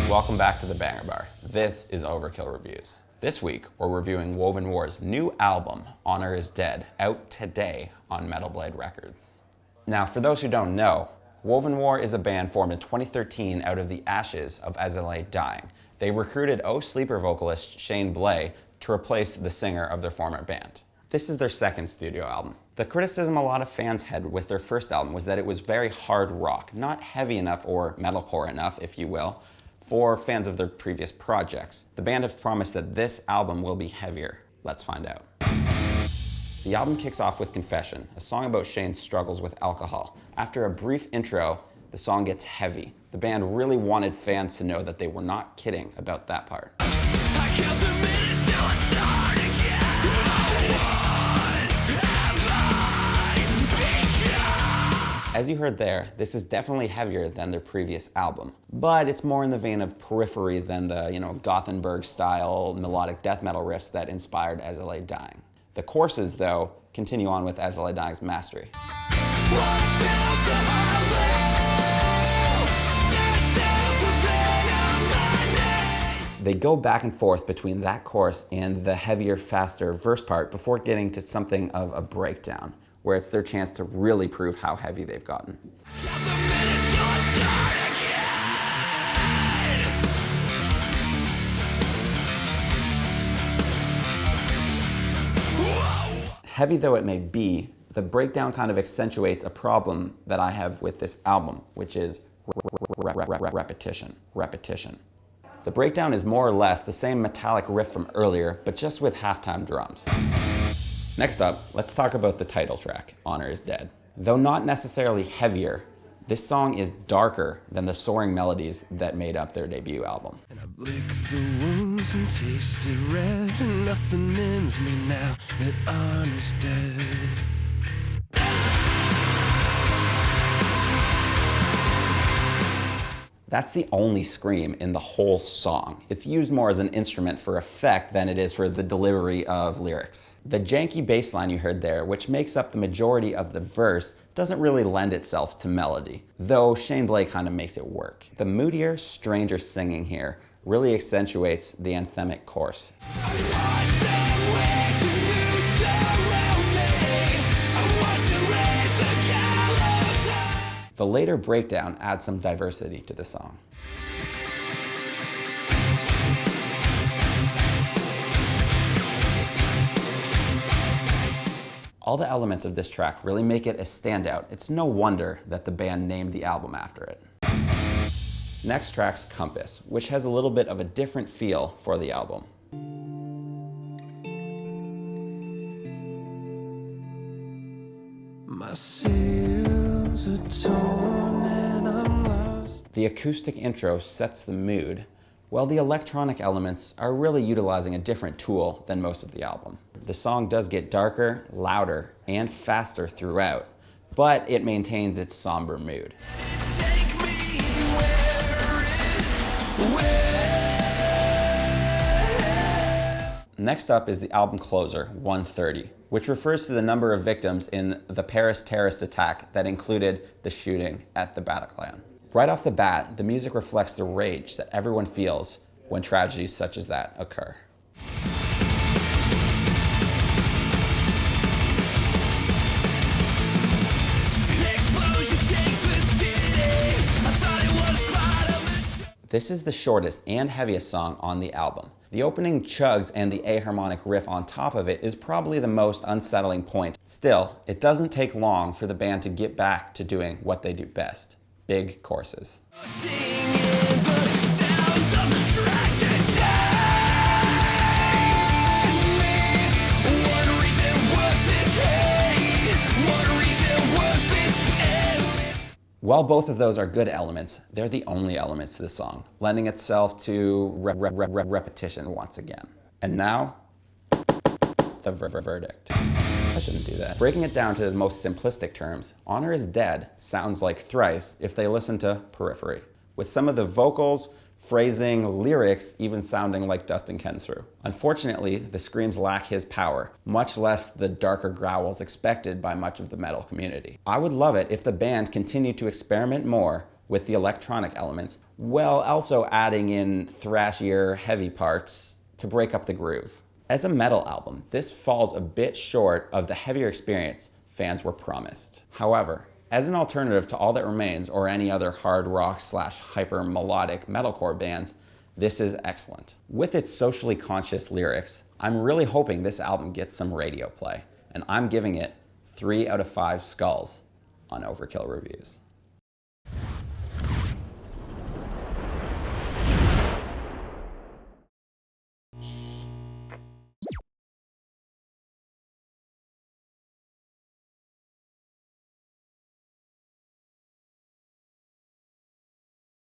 Welcome back to the Banger Bar. This is Overkill Reviews. This week, we're reviewing Wovenwar's new album, Honor is Dead, out today on Metal Blade Records. Now, for those who don't know, Wovenwar is a band formed in 2013 out of the ashes of As I Lay Dying. They recruited Sleeper vocalist Shane Blay to replace the singer of their former band. This is their second studio album. The criticism a lot of fans had with their first album was that it was very hard rock, not heavy enough or metalcore enough, if you will, for fans of their previous projects. The band have promised that this album will be heavier. Let's find out. The album kicks off with Confession, a song about Shane's struggles with alcohol. After a brief intro, the song gets heavy. The band really wanted fans to know that they were not kidding about that part. As you heard there, this is definitely heavier than their previous album, but it's more in the vein of Periphery than the, Gothenburg-style melodic death metal riffs that inspired As I Lay Dying. The choruses, though, continue on with As I Lay Dying's mastery. They go back and forth between that chorus and the heavier, faster verse part before getting to something of a breakdown, where it's their chance to really prove how heavy they've gotten. Heavy though it may be, the breakdown kind of accentuates a problem that I have with this album, which is repetition. The breakdown is more or less the same metallic riff from earlier, but just with halftime drums. Next up, let's talk about the title track, Honor is Dead. Though not necessarily heavier, this song is darker than the soaring melodies that made up their debut album. And I lick the wounds and taste it red, and nothing ends me now that honor's dead. That's the only scream in the whole song. It's used more as an instrument for effect than it is for the delivery of lyrics. The janky bass line you heard there, which makes up the majority of the verse, doesn't really lend itself to melody, though Shane Blay kind of makes it work. The moodier, stranger singing here really accentuates the anthemic chorus. The later breakdown adds some diversity to the song. All the elements of this track really make it a standout. It's no wonder that the band named the album after it. Next track's Compass, which has a little bit of a different feel for the album. My sails are torn and I'm lost. The acoustic intro sets the mood, while the electronic elements are really utilizing a different tool than most of the album. The song does get darker, louder, and faster throughout, but it maintains its somber mood. Next up is the album closer, 130, which refers to the number of victims in the Paris terrorist attack that included the shooting at the Bataclan. Right off the bat, the music reflects the rage that everyone feels when tragedies such as that occur. This is the shortest and heaviest song on the album. The opening chugs and the aharmonic riff on top of it is probably the most unsettling point. Still, it doesn't take long for the band to get back to doing what they do best: big choruses. While both of those are good elements, they're the only elements to the song, lending itself to repetition once again. And now, the verdict. I shouldn't do that. Breaking it down to the most simplistic terms, Honor is Dead sounds like Thrice if they listen to Periphery, with some of the vocals, phrasing, lyrics even sounding like Dustin Kensrue. Unfortunately, the screams lack his power, much less the darker growls expected by much of the metal community. I would love it if the band continued to experiment more with the electronic elements, while also adding in thrashier, heavy parts to break up the groove. As a metal album, this falls a bit short of the heavier experience fans were promised. However, as an alternative to All That Remains or any other hard rock / hyper melodic metalcore bands, this is excellent. With its socially conscious lyrics, I'm really hoping this album gets some radio play, and I'm giving it 3 out of 5 skulls on Overkill Reviews.